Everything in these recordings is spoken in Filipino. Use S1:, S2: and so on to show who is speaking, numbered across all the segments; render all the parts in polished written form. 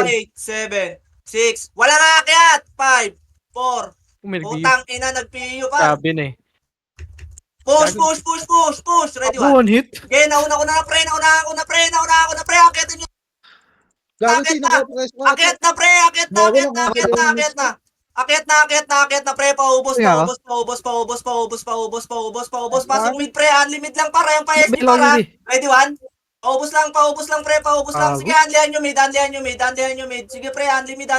S1: 8, 7, 6. Walang aakyat. 5, 4. Utang ina, nag-PU pa.
S2: Sabi na eh.
S1: Push. Ready,
S3: Ako,
S1: 1.
S3: one hit.
S1: Okay, nauna ko na, pre. Akit nyo.
S4: Gago,
S1: Akit
S4: sino
S1: na.
S4: ko?
S1: Akit na, pre. Akit na, pre. Paubos. Pasok mid, pre. Unlimit lang, para. Yung pa-SG, para. Ready, 1. Paubos lang, pre. Paubos lang. Sige, unlihan nyo mid. Sige, pre. Unlimit,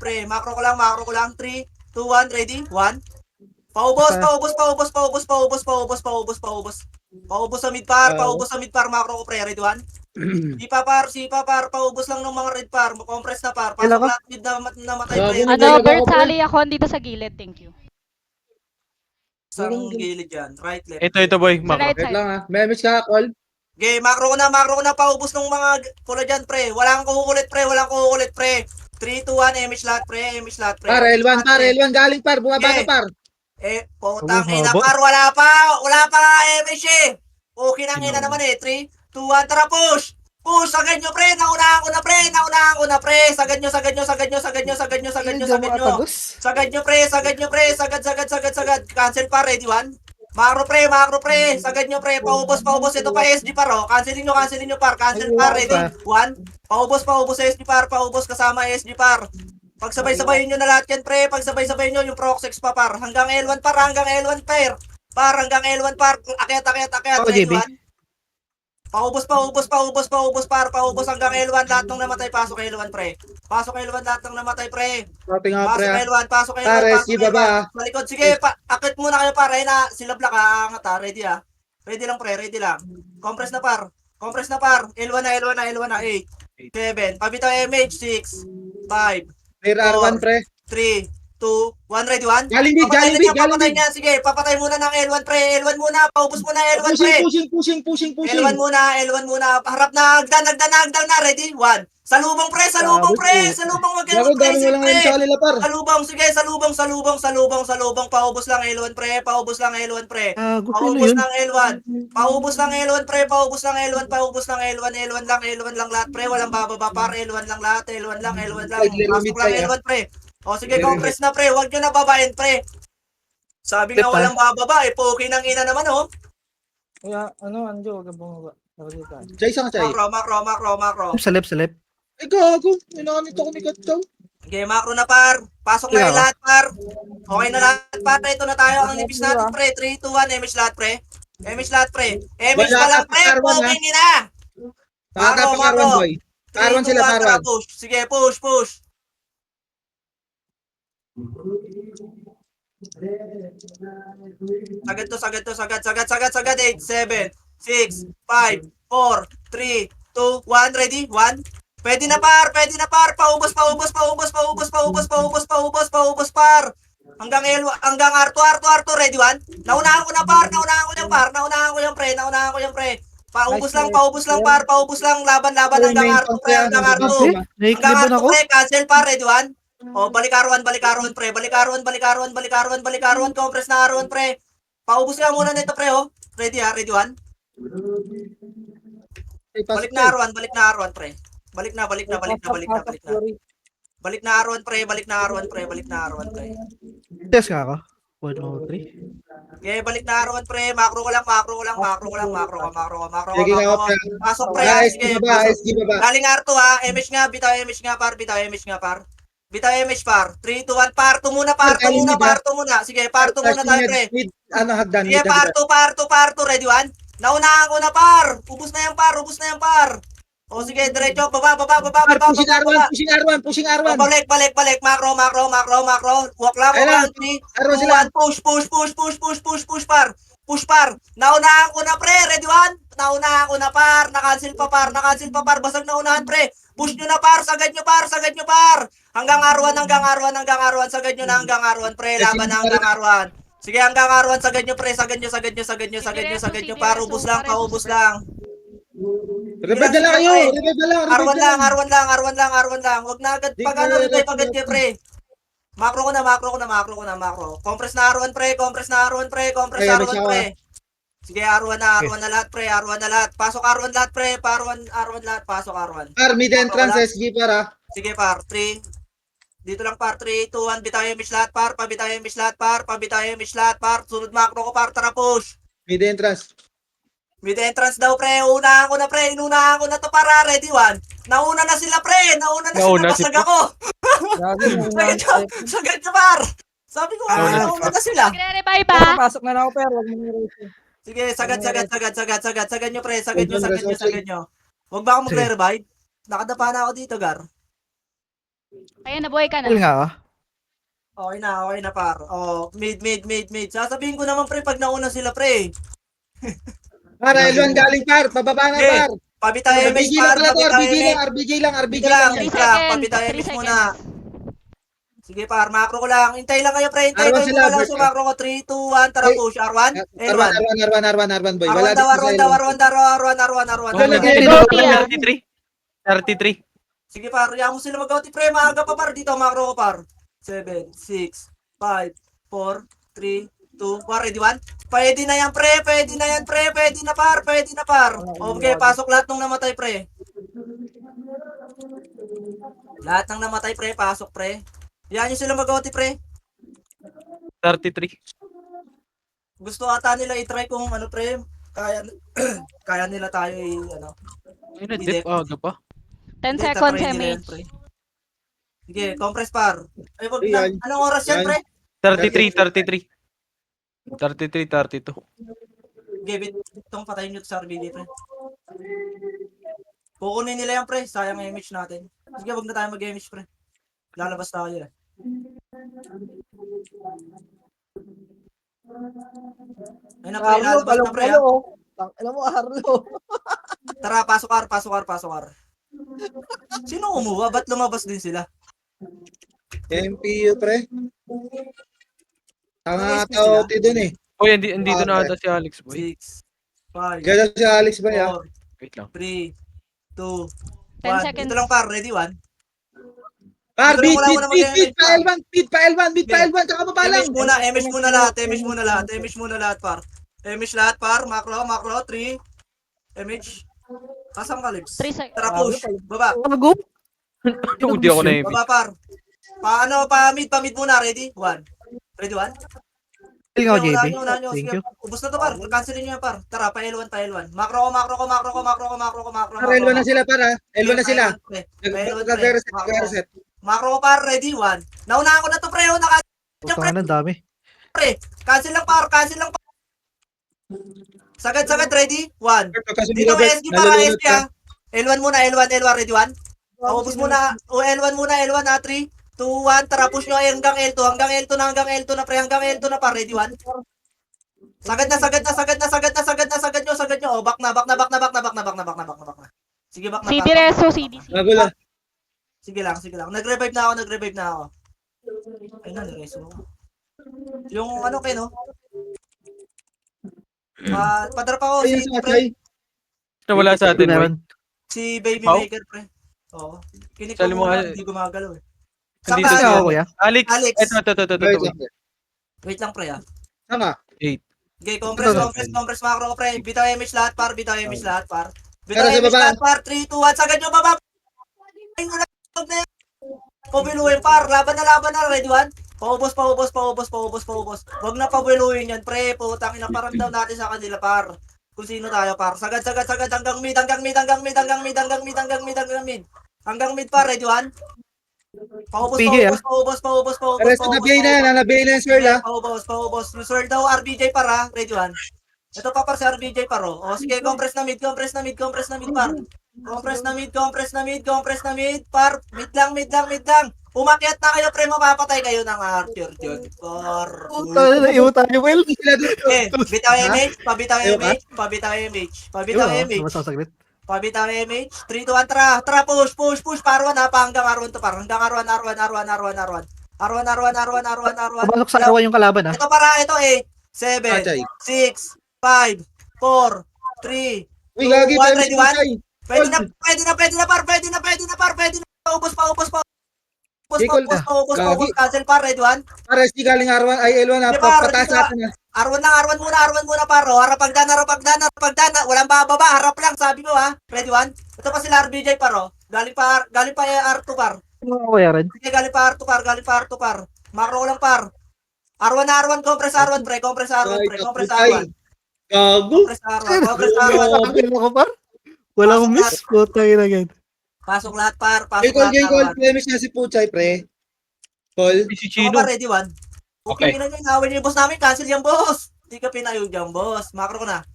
S1: pre. Macro ko lang. 3, 2, 1. Ready? 1. Paubos. Paubos sa mid par. Macro ko, pre. Ready, 1. Sipa par. Paubos lang ng mga red par. Compress na par. Pasok lahat mid na namatay, pre.
S5: Bert, sali ako dito sa gilid. Thank you.
S1: Isang gilid yan. Right, left.
S2: Ito boy.
S5: Sa right
S4: Wait
S5: side.
S4: lang ha. May miss ka, call.
S1: Okay, macro ko na. Paubos ng mga pula dyan, pre. Walang kukulit, pre. 3, 2, 1. Emish lahat, pre.
S4: Par, L1, galing par. Bumaba ka, par.
S1: Potang ina, par. Wala pa nga Emish eh. Okay nang ina naman eh. 3, 2, 1. Tara, push. Sagad nyo, pre. Naunahan ko na, pre. Sagad nyo. Sagad nyo, pre. Cancel pa, ready, 1. Macro, pre. Sagad nyo, pre. Paubos. Ito pa SG par, oh. Cancelin nyo, par. Cancel par, ready, 1. Paubos SG par. Paubos kasama SG par. Pagsabay-sabayin nyo na lahat yan, pre. Pagsabay-sabayin nyo yung Proxex pa, par. Hanggang L1, par. Hanggang L1, par. Akyat. Ready, 1. Paubos, par. Paubos hanggang L1. Lahat ng namatay, pasok L1, pre. Pasok pre.
S4: Pati nga, pre.
S1: Pasok L1.
S4: Par, SG baba.
S1: Sa likod, sige, akit muna kayo, par. Ayun na, sila Black, aangat, ha. Ready, ha. Ready lang, pre. Compress na, par. L1 na. 8, 7. Pabitaw MH, 6, 5,
S4: Clear R1, pre.
S1: 3, 2, 1. Ready, 1.
S4: Galing mid.
S1: Papatay niya. Sige, papatay muna ng L1, pre. L1 muna. Paubos muna L1, pre.
S4: Pushing.
S1: L1 muna. Harap na. Hagdan na. Ready? 1. Salubong, pre. Salubong, wag kayo
S4: Gago, dami
S1: mag-crazy,
S4: lang
S1: pre.
S4: yung sa kanila, par.
S1: Salubong. Sige, salubong. Paubos lang L1, pre. Paubos lang L1, pre. L1 lang lahat, pre. Walang bababa, par. L1 lang lahat. L1 lang. Pasok lang L1, pre. O, sige, compress na, pre. Huwag nyo na babain, pre. Sabi nga walang bababa, poking ng ina naman, oh.
S3: Kaya, Anjo, huwag ka bumaba.
S4: Chay, saan ka, Chay?
S1: Macro.
S3: Sa left.
S4: Ay, gago. Inakanito ko ni Katsaw.
S1: Okay, macro na, par. Pasok na yung lahat, par. Okay na lahat, par. Ito na tayo. Ang nipis natin, pre. 3, 2, 1. Emish lahat, pre. Emish pa lang, pre. Poking nila.
S4: Nakakapang R1, boy.
S1: 3,
S4: R1
S1: 2,
S4: sila,
S1: 1.
S4: R1.
S1: Tara, push. Sige, push. Sagad. 8, 7, 6, 5, 4, 3, 2, 1. Ready? 1. Pwede na, par. Paubos, par. Hanggang R2. Ready, 1. Naunahan ko na, par. Naunahan ko yan, pre. Paubos lang, par. Laban hanggang R2, pre. Hanggang R2, pre. Cancel, par. Ready, 1. O, balik R1, pre. Balik R1. Compress na R1, pre. Paubos nga muna nito, pre, oh. Ready, ha? Ready, 1. Balik na R1, pre. Balik na. Balik na R1, pre.
S3: Test ka ako. 1, 2, 3.
S1: Okay, balik na R1, pre. Macro ko lang.
S4: Sige, nga, pre.
S1: Pasok, pre. Sige,
S4: SG baba.
S1: galing R2, ha. MH nga, bitaw MH nga, par. Bitaw MH, par. 3, 2, 1. Parto muna. Sige, parto muna tayo, pre.
S4: Hagdan.
S1: Sige, parto. Ready, 1. Naunahan ko na, par. Ubus na yan, par. O, sige, diretso. Baba.
S4: Pushing R1.
S1: Balik. Macro. Walk lang. 3, 2, 1. Push, par. Naunahan ko na, pre. Ready, 1. Naunahan ko na, par. Nakancel pa, par. Basag na unahan, pre. Push nyo na, par. Sagad nyo, par. Hanggang R1. Sagad nyo na hanggang R1, pre. Laban na hanggang R1. Sige, hanggang R1. Sagad nyo, pre. Sagad nyo, par. Ubus lang.
S4: Revive na lang kayo.
S1: R1 lang. Huwag na agad. Revive agad kayo, pre. Macro ko na. Compress na R1, pre. Sige, R1 na, R1 na lahat, pre, R1 na lahat. Pasok R1 lahat, pre, R1 lahat, pasok R1.
S4: Par, mid entrance, SG para.
S1: Sige, par, 3. Dito lang, par, 3, 2, 1, bitaw yung miss lahat, par, pabitaw yung miss lahat, par, pabitaw yung miss lahat, par. Sunod macro ko, par, tara, push.
S4: Mid entrance.
S1: Mid entrance daw, pre, unahan ko na, pre, inunahan ko na to, para, ready, 1. Nauna na sila, pre, nauna na
S2: Nauna
S1: sila,
S2: si
S1: basag ako. Sagad nyo, par. Sabi ko, nauna na sila.
S5: Magre-revive ba?
S6: Pasok na ako, pero wag mo i-erase.
S1: Sige, sagad nyo, pre, sagad nyo. Huwag ba ako magre-revive? Nakadapa na ako dito, Gar.
S5: Kaya nabuhay ka
S3: Kill
S5: na.
S3: nga ako.
S1: Okay na, par. Oh, mid. Sasabihin ko naman, pre, pag nauna sila, pre.
S4: Par, L1 galing par. Pababa na
S1: Okay.
S4: par.
S1: Pabitaw yung
S4: RBG
S1: miss,
S4: lang
S1: par,
S4: pala to.
S1: pabitaw
S4: RBG
S1: yung
S4: lang.
S1: miss.
S4: RBG lang. RBG
S1: Dito lang,
S4: lang.
S5: 3
S1: dito lang,
S5: seconds.
S1: pabitaw yung
S5: 3
S1: miss
S5: seconds.
S1: muna. Sige, par, macro ko lang. Hintay lang kayo, pre. Hintay
S4: R1
S1: kayo
S4: sila,
S1: kung wala
S4: Bert.
S1: sa macro ko. 3, 2, 1, tara
S4: Ay,
S1: push. R1, L1.
S4: R1 boy. Wala
S1: R1 daw,
S4: dito sa
S1: R1 daw,
S4: L1.
S1: R1.
S4: Wala,
S5: Gauti, ah.
S2: 33.
S1: Sige, par, yan mo sila mag-outi, pre. Maaga pa, par. Dito, macro ko, par. 7, 6, 5, 4, 3, 2, 1. Ready, 1? Pwede na yan, pre. Pwede na yan, pre. Pwede na, par. Okay, pasok lahat ng namatay, pre. Lahat ng namatay, pre. Pasok, pre. Yan yung sila mag-outi, pre.
S2: 33.
S1: Gusto ata nila i-try kung ano, pre. Kaya, kaya nila tayo ano.
S2: Ay, na-dip. Aga pa.
S5: 10
S1: Hindi,
S5: seconds,
S1: tatry nila yan,
S5: MH.
S1: pre. Sige, compress par. Ay, wag na.
S4: Yan.
S1: Anong oras yan,
S4: Yan.
S1: pre?
S2: 33. 32.
S1: Give it. Itong patayin nyo sa RBD, pre. Kukunin nila yan, pre. Sayang ang image natin. Sige, wag na tayo mag-image, pre. Lalabas tayo, eh. Ayun na, pre.
S6: Arlo,
S1: Lalabas na, pre, ha.
S6: palo. Alam mo, Arlo.
S1: Tara, pasok, ar. Sino umuha? Ba't lumabas din sila?
S4: MPU pre. Tanga
S1: Ano
S4: tao
S1: sila?
S4: dun eh.
S2: Uy, andito na ata si Alex, boy.
S1: 6, 5,
S4: Ganda si Alex ba ya?
S1: 4,
S2: Wait lang.
S1: 3, 2,
S5: 10
S1: 1.
S5: seconds.
S1: Dito lang, par. Ready, 1.
S4: Par,
S1: Dito lang,
S4: beat,
S1: wala
S4: beat,
S1: ko na
S4: beat,
S1: mag-MH,
S4: beat pa L1, beat pa L1, tsaka baba lang.
S1: Image muna lahat, par. Image lahat, par. Macro, 3. Image. Kasang ka, Lips?
S5: 3 seconds.
S1: Tara, push. Baba.
S3: Bago?
S2: Hindi ako na-image.
S1: Baba, par. Pa mid muna. Ready? 1. Ready, 1?
S3: Kill nga ako, JB.
S1: Unahan nyo.
S3: Thank
S1: Sige,
S3: you.
S1: ubos na to, par. Cancelin nyo yan, par. Tara, pa L1. Macro ko.
S4: Par, L1 na sila para. L1 na sila.
S1: Nag-reset.
S4: Nag-reset.
S1: Macro ko, par. Ready, 1. Naunahan ko na to, pre.
S3: Puta na, dami.
S1: Pre. Cancel lang, par. Sagad, ready? 1. Dito may SG para SG, ha. L1 muna, L1, ready, 1. Ubos muna, L1 muna, ha. 3, 2, 1. Tara, push nyo hanggang L2 na, pre. Hanggang L2 na, par. Ready, 1. Sagad nyo. Oh, back na. Sige, back na.
S5: CD
S1: pa.
S5: Reso, CDC.
S4: Magulo.
S1: Sige lang. Nag-revive na ako. Ay na, nireso. Yung ano kayo, no? Padrap ako
S4: Ayun
S1: si,
S4: sa
S1: pre.
S4: Chay.
S2: Nawala sa atin, boy.
S3: Meron.
S1: Si Baby
S2: Pao?
S1: Maker, pre. Oo. Kinik
S2: Sali
S1: ko
S2: mo
S1: muna,
S2: nga-
S1: hindi gumagalaw, eh.
S2: Andito
S1: Saka,
S2: si
S3: Ako,
S1: ano?
S3: kuya.
S2: Alex.
S1: Alex.
S2: Ito.
S1: Wait lang, pre, ah.
S4: Tama.
S2: 8.
S1: Okay, compress macro ko, pre. Bitaw image lahat, par. Bitaw image lahat, par.
S4: Tara, sa baba.
S1: 3, 2, 1. Sagad nyo, baba. Ay, wala. Pabiluin, par. Laban na. Ready, 1. Paubos. Huwag na pabiluin yan, pre. Putang ina, paramdam natin sa kanila, par. Kung sino tayo, par. Sagad. Hanggang mid. Hanggang mid, par. Ready, 1. Paubos.
S4: Resto na biyay na yan. Nabiyay na yung swirl ha.
S1: Paubos. Yung swirl daw, RBJ, para. Ready, 1. Ito pa, par, si RBJ, paro. O, sige, compress na mid, par. Compress na mid, par. Mid lang. Umakyat na kayo, pre, mapapatay kayo ng Archer dyan, par.
S3: Puta na, naiwan tayo, Will.
S4: Sila dun.
S1: Eh, bitaw image. Pabitaw image. 3, 2, 1, tara. Tara, push. Par1, ha, pa hanggang R1 to, par. Hanggang R1.
S3: Pumasok sa arawan yung kalaban, ah.
S1: Ito, para, ito, 7,
S4: Chay.
S1: 6, 5, 4, 3,
S4: Uy, gagi pa
S1: Ready,
S4: si
S1: one?
S4: Chay.
S1: Pwede na, par. Paubos.
S4: Nicole na.
S1: paubos, cancel par, ready one.
S4: Para SD galing R1, ay L1 na,
S1: Di ba,
S4: pataas
S1: di ba?
S4: natin na.
S1: Arwan muna, paro. Harapagdana. Walang bababa, harap lang, sabi ko ha. Ready one. Ito pa sila RBJ, paro. Galing pa R2, par.
S3: Ano ako yaran?
S1: Sige, galing pa R2, par. Macro ko lang, par. R1, compress R1, pre. Compress R1.
S4: Gago.
S1: Compress R1.
S3: Sabi mo ko par? Walang
S1: Pasok
S3: miss. Puta yun agad.
S1: Pasok lahat, par.
S4: Gigol, premise niya si Puchay, pre. Call.
S2: Si
S1: Ako
S2: Chino.
S1: pa, ready one. Okay na yun. Awin niyo yung boss namin. Cancel yung boss. Hindi ka pinayog yung boss. Macro ko na.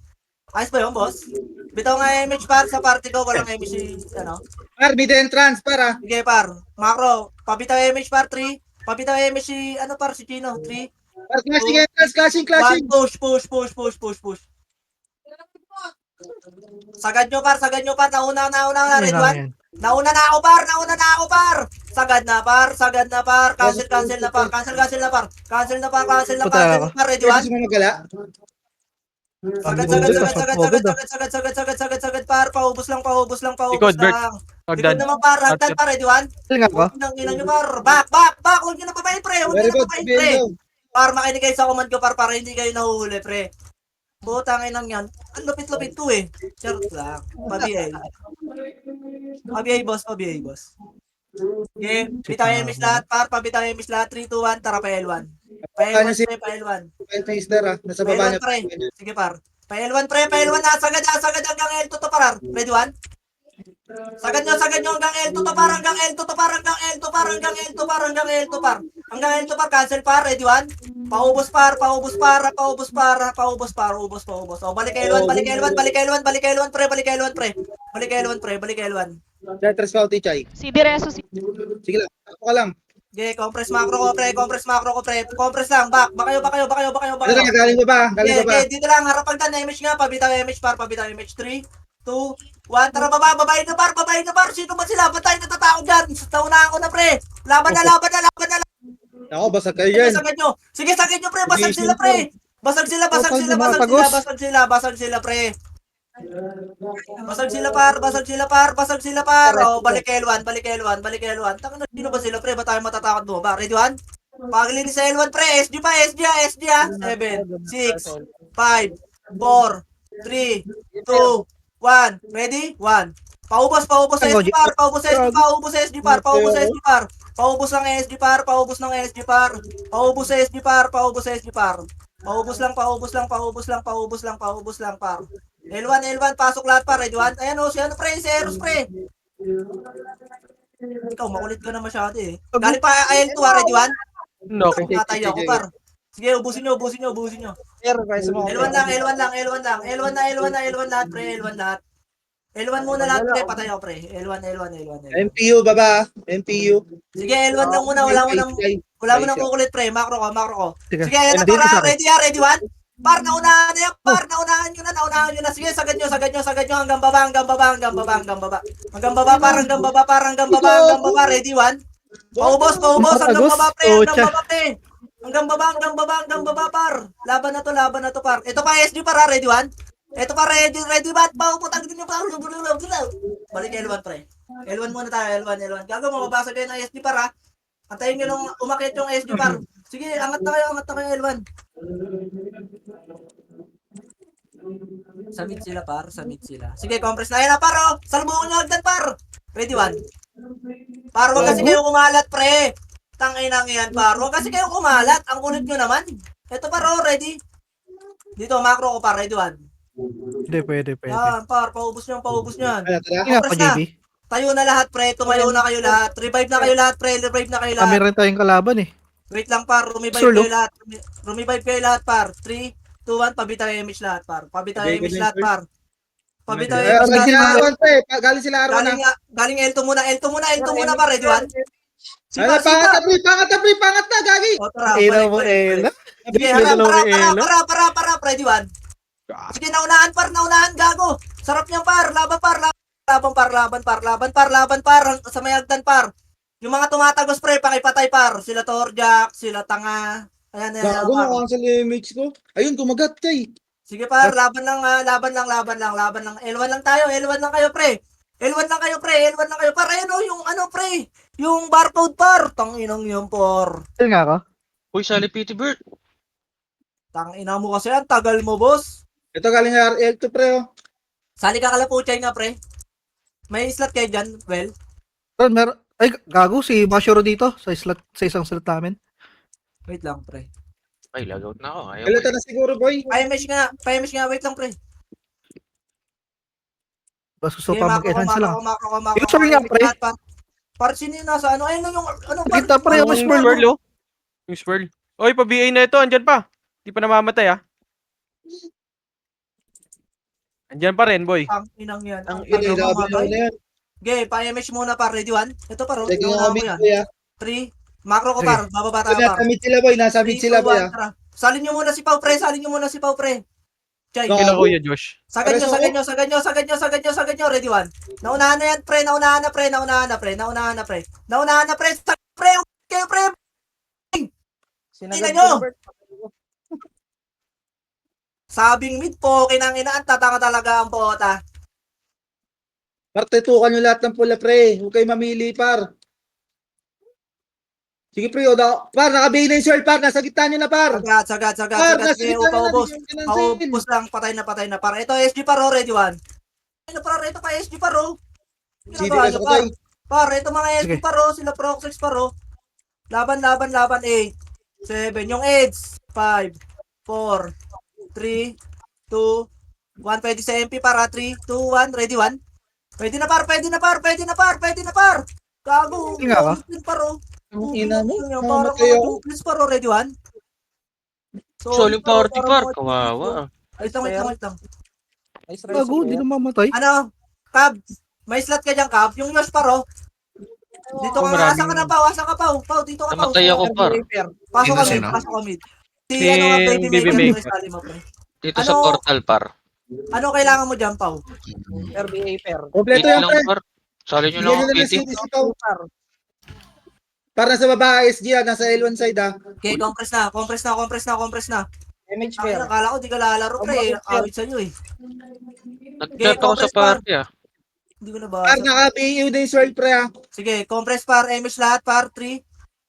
S1: Ayos ba yung boss? Bitaw nga image par sa party ko. Walang image ano.
S4: Par, mid entrance, para.
S1: Sige par. Macro. Pabitaw image par 3. Pabitaw image si Chino. 3.
S4: Par, clashing entrance, clashing.
S1: Push. Sagad nyo par. Nauna na. Red one. Nauna na ako par. Sagad na par. Cancel na par. Ready one.
S4: Gusto mo magala?
S1: Sagad par. Paubos lang.
S2: Ikot, Bert.
S1: Likod naman par. Hagdan par. Ready one.
S3: Galing ako.
S1: Nang ina nyo par. Back. Huwag nyo na papain pre.
S4: Very good,
S1: Pre.
S4: Bello.
S1: Par, makinig kayo sa command ko par para hindi kayo nahuhuli pre. Butang inang yan. Ang lupit-lupit to eh. Charot lang. Pabiyay boss. Okay, bitaw yung miss lahat par. Pabitaw yung miss lahat. 3, 2, 1. Tara pa L1. Pa L1.
S4: Mister, nasa baba niya.
S1: Pa L1 pre. Sige par. Pa L1 pre. na. Sagad hanggang L2 to par. Ready one? Sagad nyo hanggang L2 to par. Hanggang L2 par. Cancel par. Ready one? Paubos par. O, balik L1 pre. Balik L1.
S4: Tetris ka, Tichay.
S5: Si Direso, si...
S4: Sige lang, ako ka lang.
S1: Okay, compress macro ko pre. Compress lang. Back. Bakayo.
S4: Ano na, galing ba?
S1: Okay, dito lang. Harapan ka na image nga. Pabitaw image par. 3, 2, 1. Tara baba. Babae na par. Sino ba sila? Ba't tayo natatakot dyan? Naunahan ko na pre. Laban na.
S4: Ako, basag kayo dyan.
S1: Sagad nyo. Sige, sagad nyo pre. Basag sila pre. Basag sila pre. Basag sila par. Oh, balik L1. Taka na, sino ba sila pre? Ba't tayo matatakot mo? Ba, ready one? Paglini sa L1 pre. SD pa. 7, 6, 5, 4, 3, 2, 1. Ready? 1. Paubos sa SD par. Paubos ng SD par. Paubos ng SD par. Paubos lang par. L1, pasok lahat par. Ready one? Ayan o, si Eros pre. Ikaw, makulit ka na masyado eh. Galing pa L2 ready one?
S2: No, okay.
S1: Natay ako par. Sige, ubusin nyo.
S6: Pero guys, mo.
S1: L1 lang. L1 lahat pre. L1 muna lahat pre. Patay ako pre. L1.
S4: MPU, baba. MPU.
S1: Sige, L1 lang muna. Wala mo nang kukulit pre. Macro ko. Sige, ayan na
S3: Dito
S1: para.
S3: sa akin.
S1: Ready one? Par, naunahan na yan. Naunahan nyo na. Sige, sagad nyo. Hanggang baba. Hanggang baba. Ready one? Paubos. Hanggang baba pre. Hanggang baba par. Laban na to par. Ito pa SD para. Ready one? Ito pa ready ba? Pauputang din nyo par. Balik L1 pre. L1 muna tayo. L1. Gago, mababasa kayo ng SD para. Antayin nyo nung umakit yung SD par. Sige, angat na kayo L1. Sa mid sila. Sige, compress na yan na par. Salubungan nyo agad par. Ready one? Par, wag kasi kayo kumalat pre. Tangay nang yan par. Wag kasi kayo kumalat. Ang kulit nyo naman. Ito par, ready. Dito, macro ko par. Ready one?
S3: Hindi, pwede.
S1: Yan par, paubos nyo.
S4: Ano, tara?
S3: Tingnan ko,
S1: Compress na.
S3: JB.
S1: Tayo na lahat pre. Tumayo na kayo lahat. Revive na kayo lahat pre.
S3: Kami rin tayong kalaban eh.
S1: Wait lang par, rumivive
S3: Solo.
S1: kayo lahat par. 3, 2, 1, pabitaw yung image lahat par. Pabitaw yung image lahat par.
S4: Galing sila R1 na.
S1: Galing L2 muna par, ready one?
S4: Pangat na, gagi.
S1: O tara,
S3: Ela mo,
S1: balik.
S3: Ela.
S1: Sige, para, ready one? Sige, naunahan gago. Sarap niyang par, laban par. Sa may hagdan par. Yung mga tumatagos pre, pakipatay par. Sila Torjak, sila Tanga. Ayan.
S4: Gago,
S1: Par.
S4: nakansel yung image ko. Ayun, kumagat kay.
S1: Sige par, laban lang. L1 lang tayo, L1 lang kayo pre. Par, ayan o, yung ano pre. Yung barcode par. Tanginang yan par.
S3: Yun nga ako.
S2: Uy, sali Pity Bird.
S1: Tangina mo kasi yan. Tagal mo boss.
S4: Ito galing RL2 pre oh.
S1: Sali ka kalapuchay nga pre. May slot kayo dyan, well.
S3: Ron, ay, gago si Mashuro dito sa isang slot namin.
S1: Wait lang pre.
S2: Ay, lagout na ako. Ayaw
S4: Galata na siguro boy.
S1: Paimish nga, wait lang pre.
S3: Bas gusto pa mag-enhance lang.
S1: Makro.
S3: Yung sorry nga, pre.
S1: Par sino yung nasa ano? Ayun lang yung ano par.
S3: Kita pre, yung
S2: Yung
S3: swirl.
S2: swirl, oh. Yung swirl. Oy, pa-BA na ito. Andyan pa. Di pa namamatay, ah. Andyan pa rin, boy.
S1: Ang inang yan. Ang
S4: Ito
S1: inang
S4: ilaban
S1: mga
S4: na yan.
S1: Okay, pa-MH muna par. Ready one? Ito par.
S4: Checking
S1: Yung
S4: ang
S1: mo
S4: mid
S1: yan.
S4: kuya.
S1: 3. Macro ko par. Bababa tayo
S4: Nasa
S1: par.
S4: mid sila boy, nasa mid
S1: 3,
S4: sila
S1: 2,
S4: boy
S1: 1, tara. Salin nyo muna si Pau pre. Chay.
S4: Go.
S2: Kila Kuya Josh.
S1: Sagad nyo. Ready one. Naunahan na yan pre. Naunahan na pre. Sagad pre. Kayo pre. Tingnan nyo. Sabing mid po. Kinanginaan. Tatanga talaga ang pota.
S4: Partetukan nyo lahat ng pula pre. Huwag kayo mamili par. Sige pre, par, nakabay na yung sword par. Nasa gitna nyo na par.
S1: Sagad.
S4: Par, nasa
S1: Sige,
S4: gitna nyo na.
S1: upaubos.
S4: Bigyan nyo ng
S1: Paubos lang. Patay na. Para ito SG paro. Ready one. Ito pa SG paro.
S4: Sige, kasi patay.
S1: Par, ito mga SG
S3: Sige.
S1: paro. Sila Proxex paro. Laban. 8, 7. Yung AIDS. 5, 4, 3, 2, 1. Pwede sa MP para 3, 2, 1. Ready one. Pwede na par. Gago.
S3: Sige nga ba?
S1: Paro.
S4: Ang ina mo.
S1: Para
S4: Mamatay
S1: mga
S4: ako.
S1: duplis paro. Ready one.
S2: Soling party
S1: para
S2: par.
S1: mga-
S2: Kawawa, ah.
S1: Wait lang.
S3: Gago, di na mamatay.
S1: Ano? Cab. May slot ka dyan, Cab. Yung Yosh paro. Dito ka nga. Asa ka na, Pau? Pau, dito ka, Pau.
S2: Namatay ako, par.
S1: Pasok ka
S3: Sino?
S1: mid. Si
S2: Si
S1: ano nga, baby
S2: Baby
S1: maker.
S2: Maker.
S1: Isali mo, pre.
S2: Dito sa
S1: Ano?
S2: portal, par.
S1: Ano kailangan mo dyan, Pau?
S4: Kompleto
S2: Pity
S4: yan
S2: lang,
S4: pre.
S2: par. Sali nyo
S4: Bigyan
S2: lang
S4: nyo
S2: ang
S4: na ng
S2: Pity.
S4: city si Pau. Para sa baba, SG nasa L1 side ah.
S1: Okay, compress na.
S6: MH
S1: Ay, nakala ko di ka lalaro, pre. Awit sa'yo, eh.
S2: Nag-chat ako sa party, ah.
S1: Hindi ko
S4: Par,
S1: nabasa.
S4: naka-BU na yung sword pre ah.
S1: Sige, compress par. MS lahat, par. 3.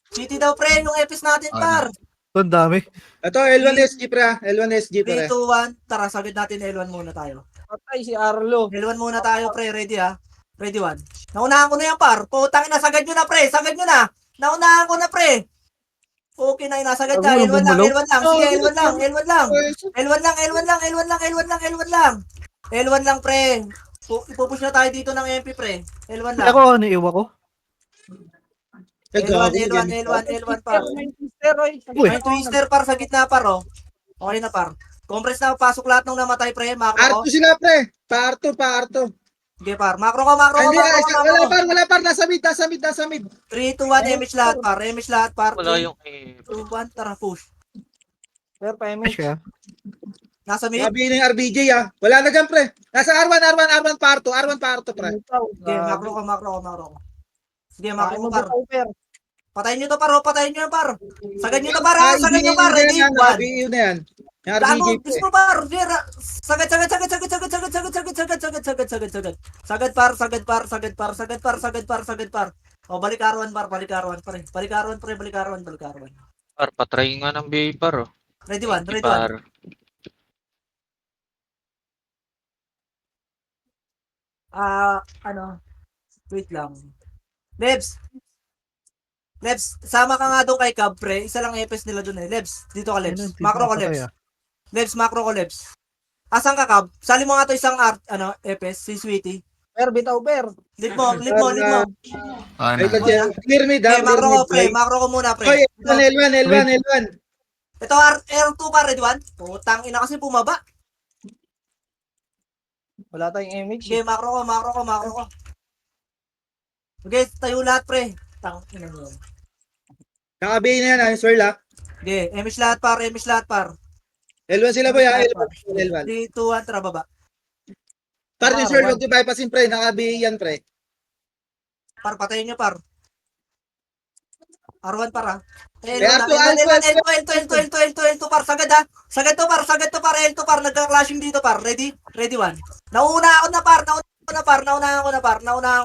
S1: City daw, pre. Yung epis natin, par.
S3: Ito, ang dami.
S4: Ito, L1 SG pre ah. L1 SG
S1: 3,
S4: pre.
S1: 2, 1. Tara, sagad natin L1 muna tayo.
S6: Patay si Arlo.
S1: L1 muna tayo, pre. Ready, ha? Ready, 1. Naunahan ko na yan, par. Putang ina, sagad nyo na, pre. Naunahan ko na, pre. Okay na, inasagad na.
S3: Ano,
S1: L1 lang.
S3: bumulong?
S1: Sige, L1 lang, pre. Ipupush na tayo dito ng MP, pre. L1
S3: Hindi
S1: lang.
S3: ako, naiiwa ko.
S1: L1, par.
S3: Uy.
S1: May twister, par, sa gitna, par, oh. Okay na, par. Compress na, pasok lahat ng namatay, pre. Macro ko.
S4: R2 sila pre. Pa-R2.
S1: Sige, par. Macro ko.
S4: Hindi, wala par. Nasa mid.
S1: 3, 2, 1, MH lahat, par.
S2: Wala
S1: 3,
S2: yung eh.
S1: 2, 1, tara, push.
S3: Ay, siya.
S1: Nasa mid.
S4: Sabi na yung RBJ ah. Wala na dyan pre. Nasa R1 pa-R2 pre.
S1: Sige, macro ko. Sige, macro ko, par. Patayin nyo to, par. Patayin nyo yan, par. Sagad nyo to, par. Ready? 1.
S4: RBU na yan. Yung RBJ
S1: Gago,
S4: pre.
S1: gusto mo, par. Sagad, par. O, balik R1, par. Balik R1, pre.
S2: Par, patry nga ng BA, par, oh.
S1: Ready, 1.
S2: Par.
S1: Wait lang. Lebs, sama ka nga doon kay Cab, pre. Isa lang EPS nila doon, eh. Lebs, dito ka, Lebs. Macro ko, Lebs. Macro ko, Lebs. Asan ka, Cab? Sali mo nga to isang EPS, si Sweetie.
S6: Bitaw.
S1: Leave mo.
S4: Ay, clear mid
S1: Okay,
S4: ah.
S1: macro ko, pre.
S4: Clear mid.
S1: Macro ko muna, pre.
S4: Oy, L1.
S1: Ito, R2 pa, ready, 1. Putang ina kasi bumaba.
S6: Wala tayong MH.
S1: Okay, macro ko. Okay, tayo lahat, pre. Tang ina mo.
S4: Nakabay na yan ah. Yung swirl ah.
S1: Okay, MS lahat, par.
S4: L1 sila boy ah. L1.
S1: 3, 2, 1, tara, baba.
S4: Par yung swirl, huwag yung bypassin pre. Nakabay yan pre.
S1: Par, patayin nyo, par. R1, par, ha. L2, par. Sagad, ha. Sagad to, par. L2, par. Nagka-clashing dito, par. Ready, 1. Naunahan ko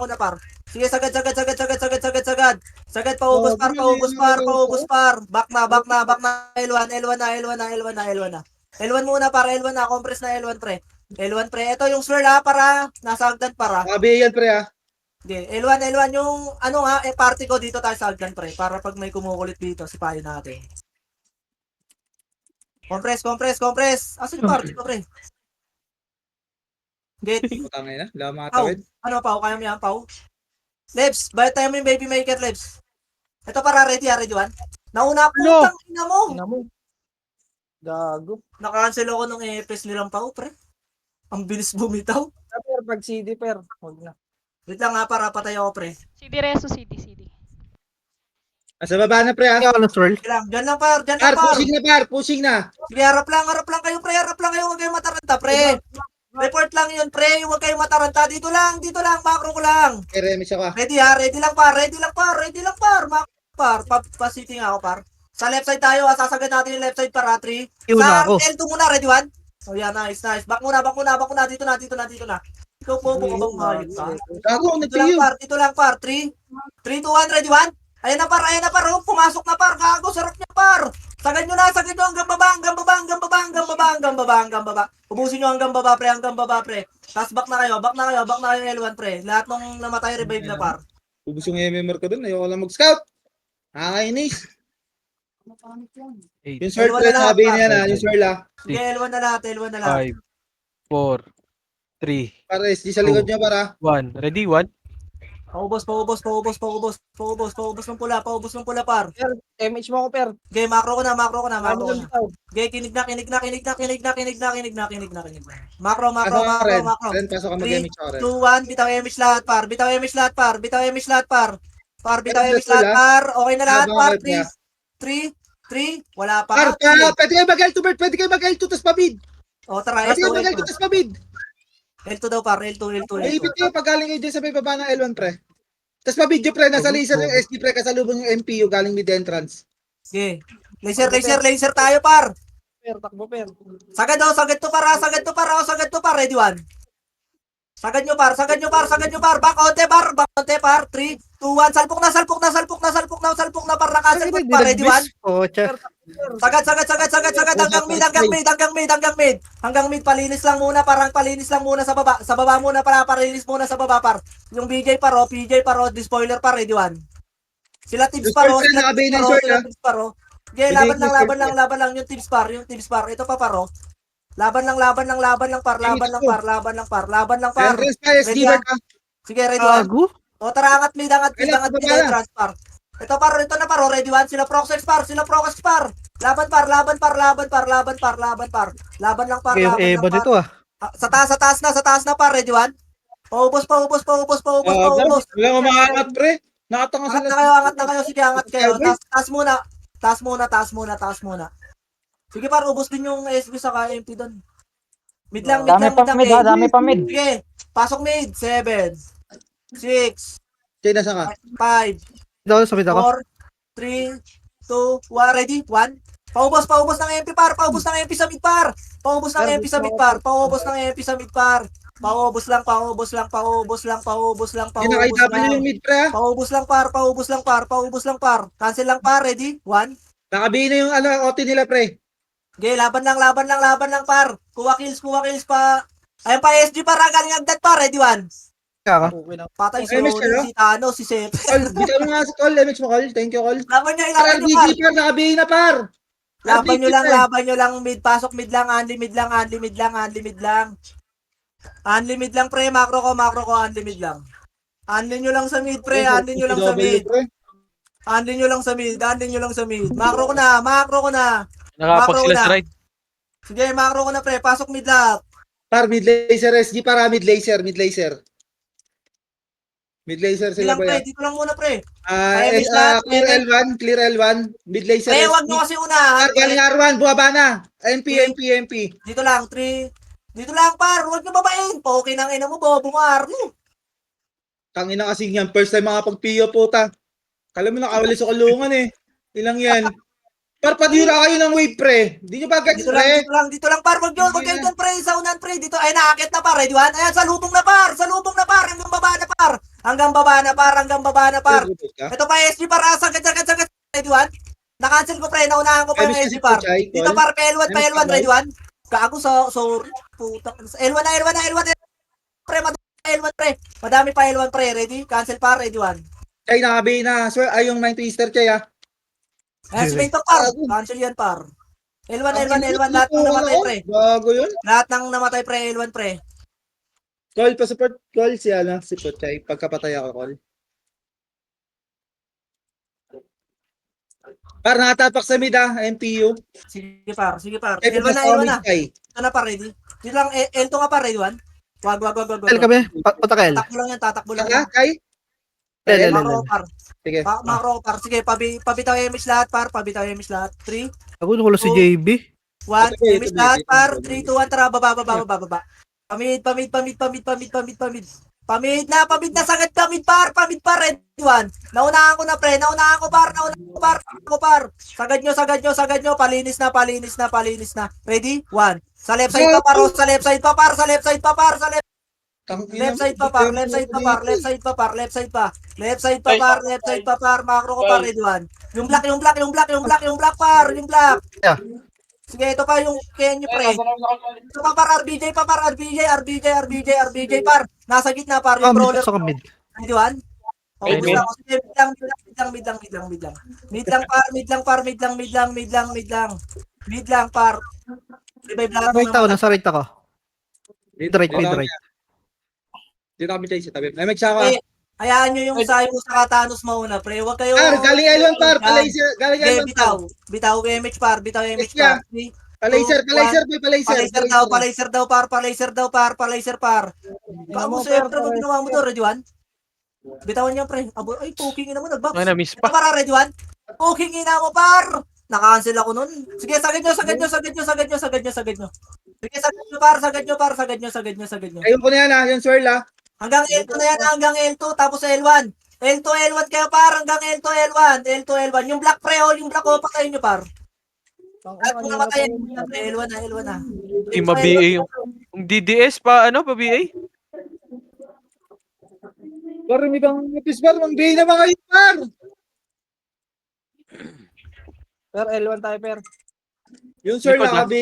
S1: na, par. Sige, sagad. Sagad, paubos par. Back na. L1 na. L1 muna para L1 na. Compress na L1 pre. L1 pre. Ito yung swirl ha, para nasa hagdan para.
S4: Nakabihin yan pre ha.
S1: Hindi, L1 yung ano nga, party ko dito tayo sa hagdan pre. Para pag may kumukulit dito, sipahin natin. Compress. Asan yung party ko pre? Get.
S4: Putangay na. Wala
S1: Pau.
S4: makatawid.
S1: Ano Pau? Kaya mo yan Pau? Lebs, bayad tayo mo yung baby maker Lebs. Ito para ready one. Nauna putang ina mo.
S6: Ina mo. Gago.
S1: Nakancel ako nung EPS nilang Pau pre. Ang bilis bumitaw.
S6: Per, pag CD, per. Huwag na.
S1: Wait lang nga para patay ako pre.
S5: CD Reso, CD.
S4: Nasa baba na pre ha.
S3: Kaya ako na swirl.
S1: Sige lang, dyan lang par.
S4: Pushing na.
S1: Sige, harap lang kayo pre. Harap lang kayo, huwag kayong mataranta pre. Report lang yun pre, huwag kayong mataranta. Dito lang, macro ko lang.
S4: Remix ako.
S1: Ready ha, ready lang par. Pa-sitting ako par. Sa left side tayo ha, sasagad natin yung left side para 3.
S3: Iuna
S1: Sa
S3: ako.
S1: L2 muna, ready one? Oh yeah, nice. Back muna. Dito na. Ikaw po ka bang mahayop ka?
S4: Gago,
S1: Dito lang par. 3, 2, 1, ready one? Ayan na par. Oh, pumasok na par. Gago, sarap niya par. Sagad nyo hanggang baba. Ubusin nyo hanggang baba pre. Tapos back na kayo L1 pre. Lahat nung namatay revive na par.
S4: Ubus yung MMR ko dun. Ayoko lang mag-scout. Nakakainis. Yung sword
S1: L1
S4: pre,
S1: na lang,
S4: sabi niya na.
S2: par.
S4: Yung sword ah.
S1: Sige, L1 na lahat.
S2: 5, 4, 3,
S4: Para SD sa likod niya para.
S2: 1. Ready? 1.
S1: Paubos ng pula par.
S6: MH mo ako, per.
S1: Okay, macro ko na.
S6: Ano lang bitaw?
S1: Okay, kinig na. Macro.
S4: Ren, pasok ka mag-MH ako rin.
S1: 2, 1, bitaw image lahat par. Bitaw image lahat par. Okay na lahat par. 3. Wala pa.
S4: Pwede kayo mag-L2 Bert. Pwede kayo mag-L2 tas pabid.
S1: O tara,
S4: Pwede kayo mag-L2 tas pabid.
S1: L2 daw par. L2.
S4: Maipit kayo pag galing kayo dyan sa may baba ng L1 pre. Tas pabid yung pre. Nasa laser yung SD pre. Kasalubong yung MPU galing mid entrance.
S1: Okay. Laser tayo par.
S6: Per, takbo, per.
S1: Sagad to par. Ready one. Sagad nyo par. Back onte par. 3, 2, 1. Salpok na par. Nakasalpok par. Ready one.
S3: Pocha.
S1: Sagad. Hanggang mid. Palinis lang muna sa baba. Sa baba muna para palinis muna sa baba par. Yung PJ paro, di spoiler par. Ready one. Sila tips paro. Okay, laban lang yung tips par. Ito pa paro. Laban lang par.
S4: Entrance pa SD
S1: Ready,
S4: Bert ha.
S1: Sige, ready one.
S3: Gago.
S1: O tara, angat mid entrance par. Ito na paro, ready one. Sila Proxex par. Laban par. Laban lang par.
S3: Kaya yung Evo nito ah.
S1: Sa taas na par, ready one. Paubos.
S4: Wala ko makaangat pre. Nakatanga
S1: Angat
S4: sila.
S1: na kayo. Sige, angat kayo. Taas muna. Sige par, ubos din yung SB sa MP doon. Mid lang.
S6: Dami pa mid.
S1: Sige, pasok mid. 7, 6,
S4: Jay, nasa ka?
S1: 5,
S3: Dito ako, sabit ako.
S1: 4, 3, 2, 1, ready? 1. Paubos ng MP par. Paubos ng MP sa mid par. Paubos ng MP sa mid par. Paubos lang.
S4: Yung nakita yung mid pre ha.
S1: Paubos lang par. Cancel lang par. Ready? 1.
S4: Nakabihin na yung OT nila pre.
S1: Okay, laban lang par. Kuha kills pa. Ayun pa SG par. Galing agad par. Ready? 1.
S3: Kaya ka.
S6: Okay na.
S1: Patay
S4: Okay, Miss Carlo?
S1: si Sep.
S4: Call, bitaw mo nga si Call. MH mo Call. Thank you Call.
S1: Laban nyo
S4: Par,
S1: par.
S4: BG par. Nakabihin na par.
S1: Laban nyo lang mid. Pasok mid lang. Unlimit lang. Unlimit lang pre. Macro ko. Unlimit lang. Unli nyo lang sa mid pre. Unli nyo lang sa mid. Macro ko na.
S2: Nakapag sila
S1: na.
S2: sa right.
S1: Sige, macro ko na pre. Pasok mid lahat.
S4: Par, mid laser SG para mid laser. Mid laser sila ba yan?
S1: Dito lang muna pre.
S4: Clear L1. Mid laser
S1: Pre,
S4: SG.
S1: wag nyo kasi unahan.
S4: Par, galing R1. Buwaba na. MP.
S1: Dito lang, 3. Dito lang par. Huwag nyo babain. Okay nang ina mo, bobo mo.
S4: Tangina kasi yan. First time makapag-PO puta. Kala mo nakawali sa kulungan eh. Ilang yan. Par, padira kayo ng wave pre. Di nyo ba gets pre?
S1: Dito lang par. Huwag kayo dyan pre. Sa unan pre. Dito, ay naakit na par. Ready one? Ayan, salubong na par. Hanggang baba na par. Hanggang baba na par, hanggang baba na par.
S4: Robot ka?
S1: Ito pa SG par, sagad. Ready one? Na-cancel ko pre, naunahan ko pa yung
S4: Ay,
S1: SG par.
S4: Chay,
S1: Dito
S4: Col.
S1: par, P1,
S4: Ay,
S1: ready one? Gago sorry. Puta. L1 pre, L1 pre. Madami pa L1 pre, ready? Cancel par, ready one.
S4: Chay, nakabi na. Swear, ay yung 9 twister, Chay, ah.
S1: SG to par, cancel yan par. L1, lahat ng namatay pre.
S4: Bago yun.
S1: Lahat ng namatay pre, L1 pre.
S4: Call pa support. Call si Puchay. Pagkapatay ako, call. Par, nakatapak sa mid, ah. MPU.
S1: Sige par.
S4: Chay,
S1: L1
S4: pagkas
S1: na.
S4: Chay.
S1: Ito na par, ready? Dito lang, L2 nga par, ready one? Wag.
S3: Tel kami. Punta ka L.
S1: Tatakbo lang
S4: Saka,
S1: yan.
S4: Chay?
S3: L.
S1: Macro par.
S4: Sige.
S1: Macro par. Sige, pabitaw yung image lahat par. Pabitaw yung image lahat. 3,
S3: Ako nung wala si JB.
S1: 1,
S4: Ito,
S1: image
S4: ito,
S1: lahat
S4: ito,
S1: par.
S4: ito.
S1: 3, 2, 1, tara, baba. Pamid na, sagad pamid par, ready one. Naunahan ko na pre, naunahan ko par. Sagad nyo, palinis na. Ready? 1. Sa left side pa par, sa left side pa par. Left side pa par, macro ko par, ready one. Yung black par.
S3: Yeah.
S1: Sige, ito pa yung Kenyo pre. Ito pa par, RBJ par. Nasa gitna par, yung brawler.
S3: Sa mid.
S1: Ready one? Okay,
S2: Ready.
S1: gusto ko. Sige, mid lang par. Revive lahat ng
S3: Right ako, nasa right ako. Right.
S4: Dito kami, Chay, sa tabi. Ay, mag-saka.
S1: Eh, hayaan nyo yung Sayo sa Thanos mauna, pre. Huwag kayo...
S4: Par, galing L1, par. Palaser. Galing
S1: Okay,
S4: L1, par.
S1: bitaw image par.
S4: Yeah. Palaser, boy, palaser.
S1: Palaser daw par. Kamu sir, ano ginawa mo doon, Ready One? Bitawan niya, pre. Abo, ay, poking ina mo, nag-box.
S2: Ay, na-miss
S1: Ito
S2: pa.
S1: para, Ready One? Poking ina mo, par. Naka-cancel ako nun. Sige, sagad nyo. Sige, sagad nyo.
S4: Ayun ko na yan, ah. Yung swirl, ah.
S1: Hanggang L2 na yan, hanggang L2, tapos L1. L1 kayo, par, hanggang L1. Yung black pre, yung black, patayin nyo, par. At kung namatayin, L1 na.
S2: Yung ma-BA yung DDS pa, pa BA?
S4: Par, may bang nipis, par. Mang-bay na mga yun, par.
S6: Per, L1 tayo, per.
S4: Yung swirl,
S2: Likod, ah.
S4: nakabi.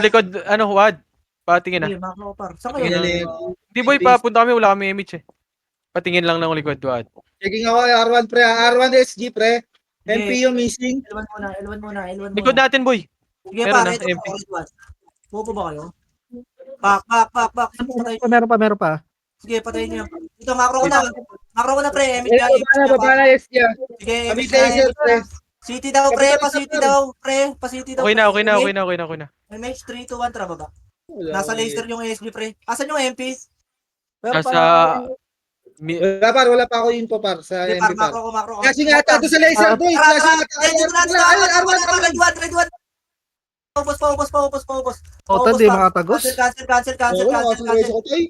S2: Likod, Wad. Patingin na.
S1: Hindi, makro, par. Saan
S4: Tingin
S1: kayo?
S4: na
S2: Di boy, papunta kami, wala kami image eh. Patingin lang ng likod, Wad.
S4: Checking ako, R1, pre. R1 SG, pre. MPU missing.
S1: L1 muna.
S2: Likod natin, boy.
S1: Sige,
S2: Meron
S1: par,
S2: na,
S1: ito,
S2: MP.
S1: L1. Pupo ba kayo? Back. Patay.
S3: Meron pa.
S1: Sige, patayin nyo yan. Ito, makro ko na, pre.
S4: Eh, baba na SG, ah.
S1: Sige,
S4: Kami
S1: image na,
S4: laser, pre.
S1: City daw, pre. Pa-city daw.
S2: Okay na.
S1: MH 3, 2, 1, tara baba.
S4: Wala,
S1: Nasa laser yung SG, pre. Asan yung MP?
S6: Per,
S2: Nasa...
S4: Wala pa ako info, par. Sa
S1: Sige,
S4: MP, par.
S1: makro ko.
S4: Kasi nga, tato sa laser, boy.
S1: Tara,
S4: Kasi nga,
S1: Dito na,
S4: R1.
S1: Ready one. Paubos.
S3: Otan, di makatagos.
S1: Cancel.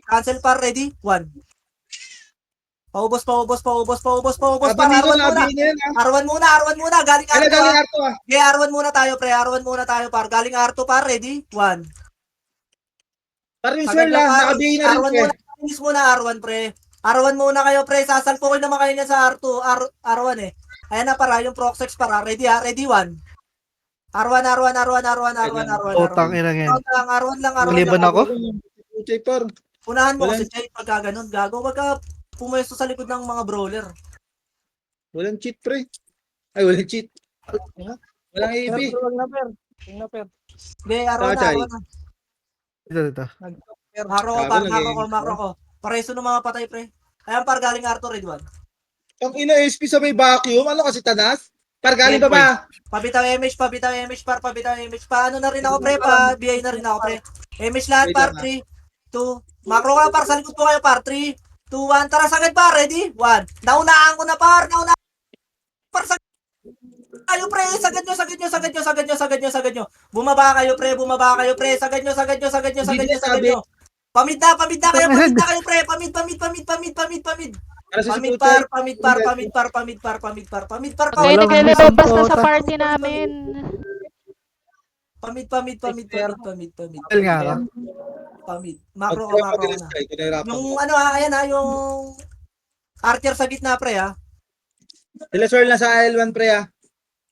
S1: Cancel par, ready? 1. Paubos. Par,
S4: Abang
S1: R1
S4: nito,
S1: muna.
S4: nabi niya yan, ah.
S1: R1 muna. Galing
S4: Kaya
S1: R2,
S4: galing
S1: ah.
S4: Arto, ah.
S1: Okay, R1 muna tayo, pre. R1 muna tayo, par. Galing R2, par, ready? 1.
S4: Parang yung swirl, ah. Nakabi na rin,
S1: R1
S4: pre.
S1: muna. Finish muna, R1, pre. R1 muna kayo, pre. Sasalpukin naman kayo niya sa R2. R1 eh. Ayan na, para. Yung Proxex, para. Ready, ha? Ready, 1. R1.
S3: Otang ina yan.
S1: R1 lang.
S3: Maliban ako?
S4: Puchay, par.
S1: Unahan mo
S4: Walang-
S1: kasi Chay pagka ganun. Gago, wag ka pumuesto sa likod ng mga brawler.
S4: Walang cheat, pre. Ay, walang cheat. Walang
S6: Per,
S4: AB.
S6: wag na, per. Wag na, per.
S1: Hindi, R1
S4: Chay.
S1: na.
S3: Dito.
S6: Per,
S1: Makro ko. Pareso ng mga patay, pre. Ayan, par, galing R2, Red 1.
S4: Ang ina SP sa may vacuum. Ano kasi tanas? Par, galing pa ba?
S1: Pabitaw image, par. Paano na rin ako, pre? Pa-BI na rin ako, pre. Image lahat,
S4: Wait
S1: par.
S4: lang,
S1: 3, 2. Makro ka, par. Sa likod po kayo, par. 3, 2, 1. Tara, sagad, par. Ready? 1. Naunaan ko na, par. Par, sagad. Kayo, pre. Sagad nyo. Bumaba kayo, pre. Sagad nyo. Pamid na kayo, pre. Pamid.
S4: Para sa
S1: Pamid
S4: Puchay.
S1: par.
S5: Okay,
S3: Walang
S5: naglilabas na
S3: misang
S5: sa
S3: tota.
S5: party namin.
S1: Pamid.
S3: Tel nga ako.
S1: Pamid. Makro ko na. Yung ano, ayan ha, yung Archer sa gitna, pre, ha.
S4: Sila Swirl na sa L1 pre ah.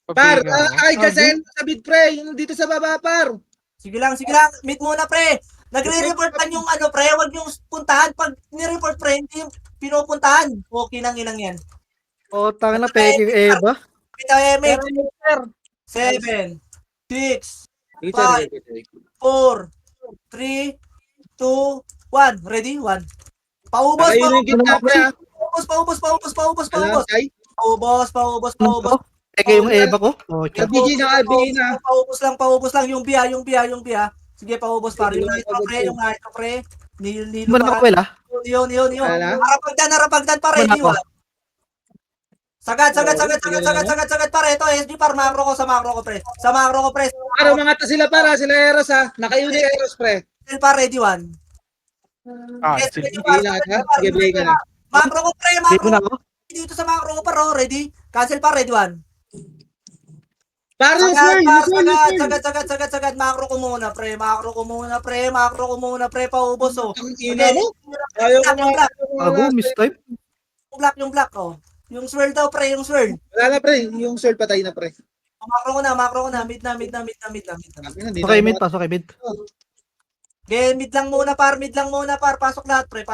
S4: Par,
S2: Pabihinga ako.
S4: ay gasen sa bid pre, yung dito sa baba par.
S1: Sige lang, meet muna, pre. Nagre-report lang yung ano, pre, wag yung puntahan. Pag ni-report, pre, hindi yung pinupuntahan. Okay nang ilang yan.
S3: O, tanga na, peke yung Eva.
S1: Kita,
S6: Per, per.
S1: 7, 6,
S4: Sige,
S1: Five.
S4: sige.
S1: 4, 3, 2, 1. Ready? 1. Paubos,
S4: Ayun yung gitna pre ah.
S1: paubos.
S4: Alam, Sai?
S1: Paubos.
S3: Peke yung Eva ko. O, chat.
S4: LBG na LBG na.
S1: Paubos lang. Yung biya. Sige, paubos pa. Yung nitro, pre. Nilo
S3: Mo na
S1: pa.
S3: ako, ah.
S1: Yun.
S4: Wala.
S1: Harapagdan pa, ready,
S3: Wala
S1: 1. Sagad pare. Ito, SG par, macro ko, pre. Sa macro ko, pre.
S4: Para mga ta sila para, sila Eros ah. Naka-uni Eros pre.
S1: Still pa, ready, 1.
S2: Ah,
S1: Yes,
S2: sige.
S1: ready, par.
S4: Sige na ka. Sige, play ka na.
S1: Macro ko, pre.
S3: Hindi mo na ako.
S1: Dito sa macro ko, par, ready. Cancel pa, ready, 1.
S4: Para yung Swirl, yung Swirl, yung Swirl.
S1: Sagad. Macro ko muna, pre. Paubos, oh.
S4: Ang ina mo. Ayaw ko nga.
S3: Gago, mistype.
S1: Yung black, oh. Yung swirl daw, pre, yung swirl.
S4: Wala na pre, yung Swirl patay na pre.
S1: Macro ko na. Mid na.
S3: Okay, mid. Pasok kay mid.
S1: Okay, mid lang muna, par. Pasok lahat, pre.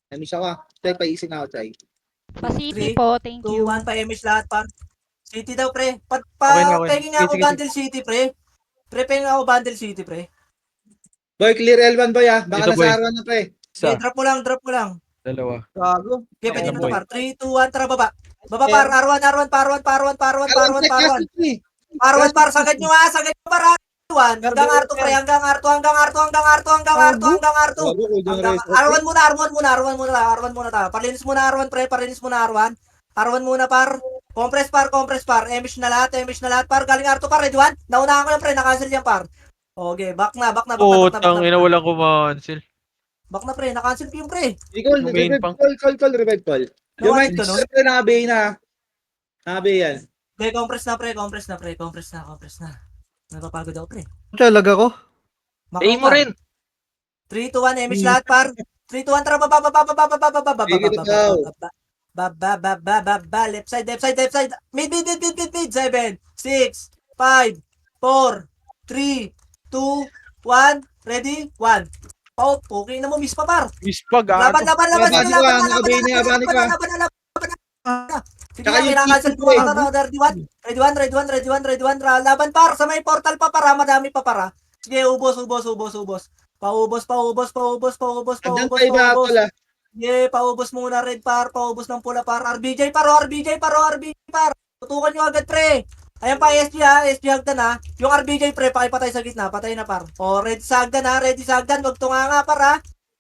S4: Namiss ako ah. Tay, paising ako, Tay.
S5: Pa-city po, thank
S1: 2,
S5: you.
S1: 1, pa-image lahat, par. City daw, pre.
S2: Okay na, okay.
S1: Penging ako
S2: Sige.
S1: bundle city, pre. Penging ako bundle city, pre.
S4: Boy, clear L1 boy ah. Baka
S2: Dito, boy.
S4: nasa R1 na pre.
S2: Isa,
S1: Okay, drop mo lang.
S2: dalawa.
S6: Gago.
S1: Okay, pwede
S2: Okay,
S1: mo to,
S2: boy.
S1: par. 3, 2, 1, tara, baba. Baba, par. R1. Par, sagad nyo, par. R1. Hanggang R2, pre. Hanggang R2. R1 muna ta. Parlinis muna R1, pre. R1 muna, par. Compress, par. Emish na lahat, par. Galing R2, par. Ready, 1. Naunahan ko lang, pre. Nakancel yan, par. Okay, back na.
S2: Putang ina, walang kumancel.
S1: Back na, pre. Nakancel ko yung pre.
S4: Nicole,
S2: Yung main pang-
S4: revive call. Yung main
S1: Nakapit ka, no?
S4: pre, nakabay na. Nakabay yan.
S1: Okay, compress na. Napapagod ako, pre.
S3: Siya, lag ako.
S1: Ay mo rin. 3, 2, 1, emish lahat, par. 3, 2, 1, tara, baba. Left side. Mid. 7, 6, 5, 4, 3, 2, 1. Ready? 1. Oh, okay na mo, miss pa, par.
S2: Miss pa, gago.
S1: Laban.
S4: Nakabay na.
S1: Sige lang, kinakancel ko na. Ready, 1. Laban, par. Sa may portal pa, para. Madami pa, para. Sige, ubos. Paubos.
S4: Hanggang tayo ba pala?
S1: Yeah, paubos muna, red, par. Paubos ng pula, par. RBJ, par. Tutukan nyo agad, pre. Ayan pa, SG, ha. SG hagdan, ha. Yung RBJ, pre, pakipatay sa gitna. Patay na, par. O, ready sa hagdan, ha. Wag tunganga, par, ha.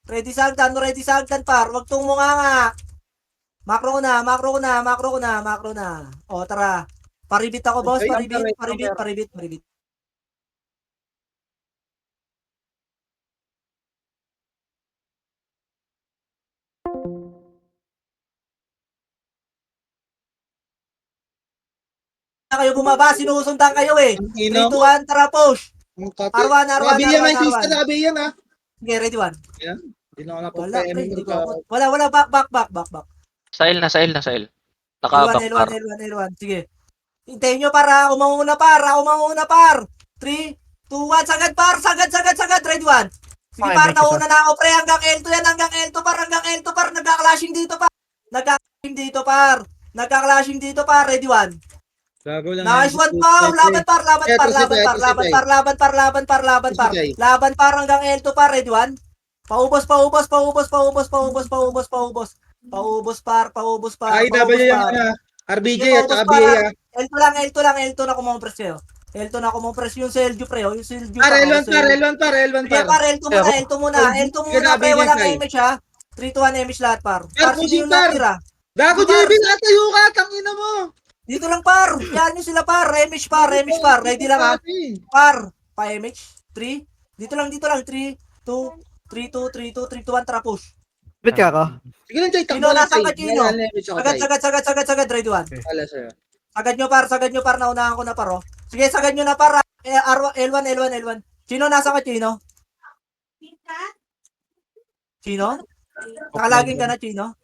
S1: Ready sa hagdan, par. Wag tunganga. Macro ko na. O, tara. Paribit ako, boss. Paribit. Kayo bumaba, sinusundan kayo, eh.
S4: Ang
S1: 3,
S4: ina
S1: 2,
S4: mo.
S1: 1, tara, push.
S4: Ang kape.
S1: R1.
S4: Nakabay yan, may twist na nakabay yan ah.
S1: Okay, ready, 1.
S4: Hindi na ako
S1: Wala,
S4: napagpa-M.
S1: pre. Hindi ko ako. Wala. Back.
S7: Sahil. Nakabak par.
S1: L1. Sige. Hintayin nyo, para. Umanguna, par. 3, 2, 1. Sagad, par. Ready, 1. Sige,
S3: Okay,
S1: par.
S3: thank you,
S1: Nauna na ako, pre. Hanggang L2 yan. Hanggang L2, par. Nagka-clashing dito, par. Ready, 1.
S4: Gago lang.
S1: Nice one, pa. Laban, par. Laban, par. Hanggang L2, par. Ready, 1. Paubos, par.
S4: Ay, W yan ah. RBJ at saka BA ah.
S1: L2 na kumompress kayo. L2 na kumompress yung Selju, pre. Yung Selju.
S4: L1 par.
S1: Sige, par. L2 muna, pre. Walang image, ha. 3, 2, 1, image lahat, par.
S4: Par,
S1: Par,
S4: pushing,
S1: sige yung
S4: par.
S1: natira.
S4: Gago, JB, natayo ka. Tangina mo.
S1: Dito lang, par. Yan nyo sila, par. Image, par. Ready lang, ha. Par. Pa-image. 3. Dito lang. 3, 2, 1, tara, push.
S3: Bit ka ako.
S4: Sige lang, Jay.
S1: Sino nasa ka, Chino?
S4: Sagad.
S1: Sagad, ready, 1.
S4: Wala sa'yo.
S1: Sagad nyo, par. Naunahan ko na, par, oh. Sige, sagad nyo na, par. L1. Sino nasa ka, Chino? Chino? Nakalagin ka na, Chino.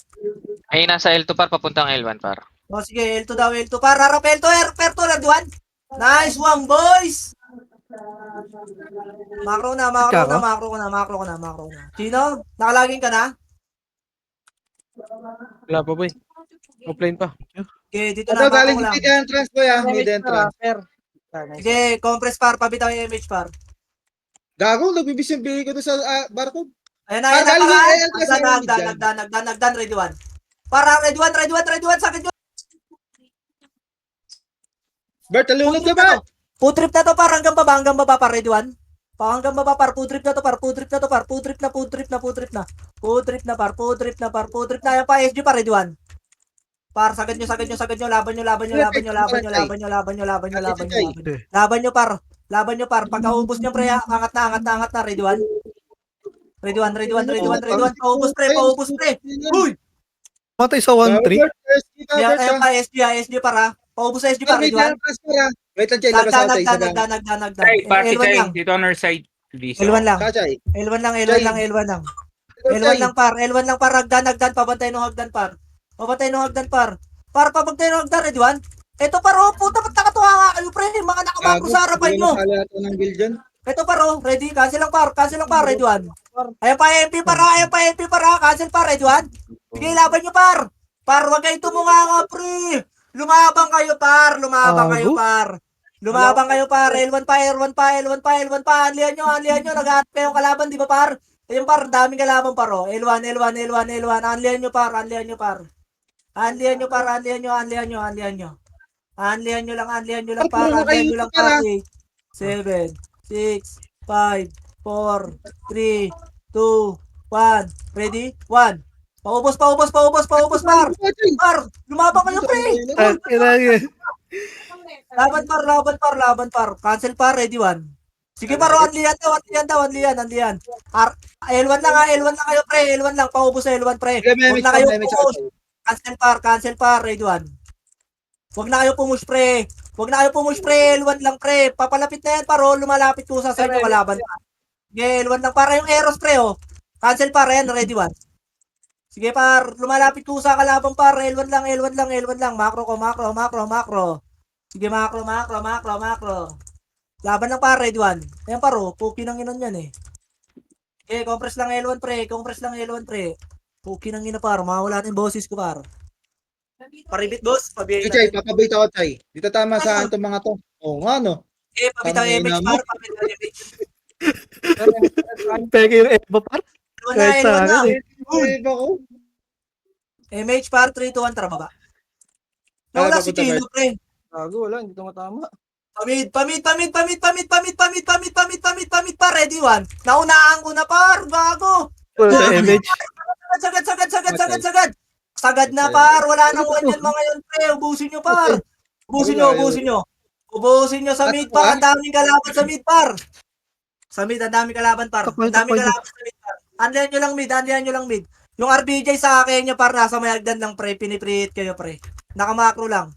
S7: Ay, nasa L2 par, papuntang L1 par.
S1: O sige, L2 daw, L2 par. Harap L2, Perto, Reduan. Nice one, boys! Macro na. Chino, nakalagin ka na?
S2: Wala pa, boy. Offline pa.
S1: Okay, dito
S4: Ito,
S1: na,
S4: galing
S1: macro
S4: sa
S1: lang.
S4: mid entrance po yan. Mid entrance.
S6: Per. Ah, nice.
S1: Sige, compress par, pabitaw yung image par.
S4: Gago, nagbibis yung bigay ko doon sa barcode.
S1: Ayan na,
S4: Galing
S1: para.
S4: yung entrance sa mid dyan.
S1: Nagdan, ready one. Para, ready one, sakit nyo.
S4: Bert, talunod ka ba?
S1: Food trip na to par, hanggang baba par, ready one. Hanggang baba par, food trip na to par, food trip na. Ayan pa, SG par, ready one. Par, sagad nyo, laban nyo. Laban nyo par, pagkaubos nyo pre, angat na, ready one. Ready one, paubos pre. Uy!
S3: Matay sa 1-3.
S4: Bert, first kita, Bert,
S1: Ayan
S4: ah.
S1: pa, SG para. Paubos sa SG par,
S4: May
S1: ready one.
S4: entrance para. Wait lang, Chay, labas ako, Chay. Isa lang.
S1: Nagdan.
S8: Chay, pati
S1: L1
S8: Chay,
S1: lang.
S8: dito on our side. Lisa.
S1: L1 lang.
S4: Ka, Chay.
S1: L1 lang.
S4: Chay.
S1: L1 lang par, hagdan, pabantay ng hagdan par. Par, pabantay ng hagdan, ready one. Ito par, oh, puta, ba't nakatuwa nga kayo pre, mga nakamakro sa harapan nyo.
S4: Nakala ito ng build dyan.
S1: Ito par, oh, ready, cancel lang par, ready one. Ayan pa, MP par, cancel par, ready one. Sige, laban nyo par. Par, wag kayo tumunga nga pre. Lumabang kayo par. L1 pa. Anlihan nyo, nag-aat kayong kalaban, di ba par? Ayun par, daming kalaban par, oh. L1. Anlihan nyo par. Anlihan nyo par. 8, 7, 6, 5, 4, 3, 2, 1. Ready? 1. Paubos par. Par, lumabang kayo pre.
S3: Kailangan.
S1: Laban par. Cancel par, ready one. Sige par, anlihan daw. L1 lang kayo pre, L1 lang, paubos sa L1 pre. Huwag na kayo pumus. Cancel par, ready one. Huwag na kayo pumus pre, L1 lang pre. Papalapit na yan paro, lumalapit kusa sa inyo kalaban. Sige, L1 lang para yung Eros pre, oh. Cancel par, yan, ready one. Sige par, lumalapit kusa kalaban par, L1 lang. Macro ko. Sige, macro. Laban lang par, ready one. Ayan paro, puki ng inon yan eh. Okay, compress lang L1 pre. Puki ng ina par, mawala na yung boses ko par. Paribit boss, pabigay
S4: Chay,
S1: natin.
S4: papabait ako, Chay. Dito tama sa itong mga to. Oo nga, no?
S1: Pabitaw
S4: Tangina
S1: image
S4: mo.
S1: par, pabitaw image.
S3: Peke yung Eva par. Kahit sa akin eh.
S4: Uy, bako.
S1: Image par, 3, 2, 1, tara baba. Nawala si
S4: papunta,
S1: Chino pre.
S6: Gago, wala, hindi tumatama.
S1: Pamid par, ready one. Naunaan ko na par, bago.
S3: Wala sa image.
S1: Sagad na par, wala nang one yan mga yun pre. Ubusin nyo par. Ubusin nyo sa mid par, ang daming kalaban sa mid par. Sa mid, ang daming kalaban par. Ang daming kalaban sa mid par. Andiyan nyo lang mid. Yung RBJ sa akin nyo par, nasa mayagdan lang pre, pinipreheat kayo pre. Nakamakro lang.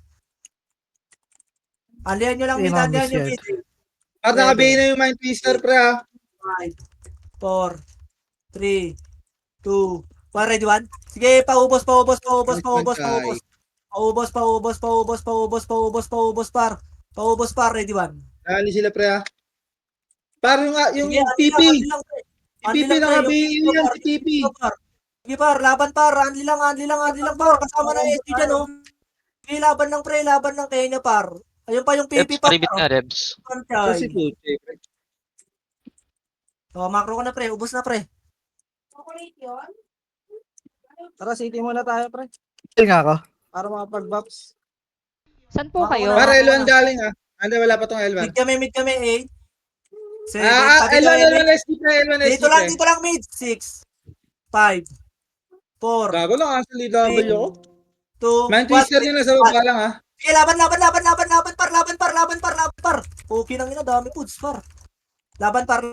S1: Andiyan nyo lang mid.
S4: At nakabihin na yung Mind Twister, pre, ha?
S1: 5, 4, 3, 2, 1, ready one. Sige, paubos par. Paubos par, ready one.
S4: Dali sila, pre, ha? Parang yung
S1: Sige,
S4: PP.
S1: anli lang, pre.
S4: PP nakabihin yan, si PP.
S1: Sige par, laban par, anli lang par, kasama na SG dyan, oh. Sige, laban lang Kenya par. Ayun pa yung PP
S7: Rebs,
S1: par.
S7: paribit na, Rebs.
S4: Kasi po, Chay, pre.
S1: Oh, macro ko na pre, ubos na pre.
S6: Tara, city muna tayo, pre.
S3: Chill nga ako.
S6: Para makapag-box.
S5: Saan po kayo?
S4: Para L1 galing, ha? Hindi, wala pa tong L1.
S1: Mid kami, 8.
S4: L1 SP, pre, L1 SP,
S1: Dito lang mid. 6, 5, 4,
S4: Gago lang, ang solid double ako.
S1: 2,
S4: Mind Twister nyo na sa baba lang, ha?
S1: sige, laban par. Okay nang ina, dami foods par. Laban par.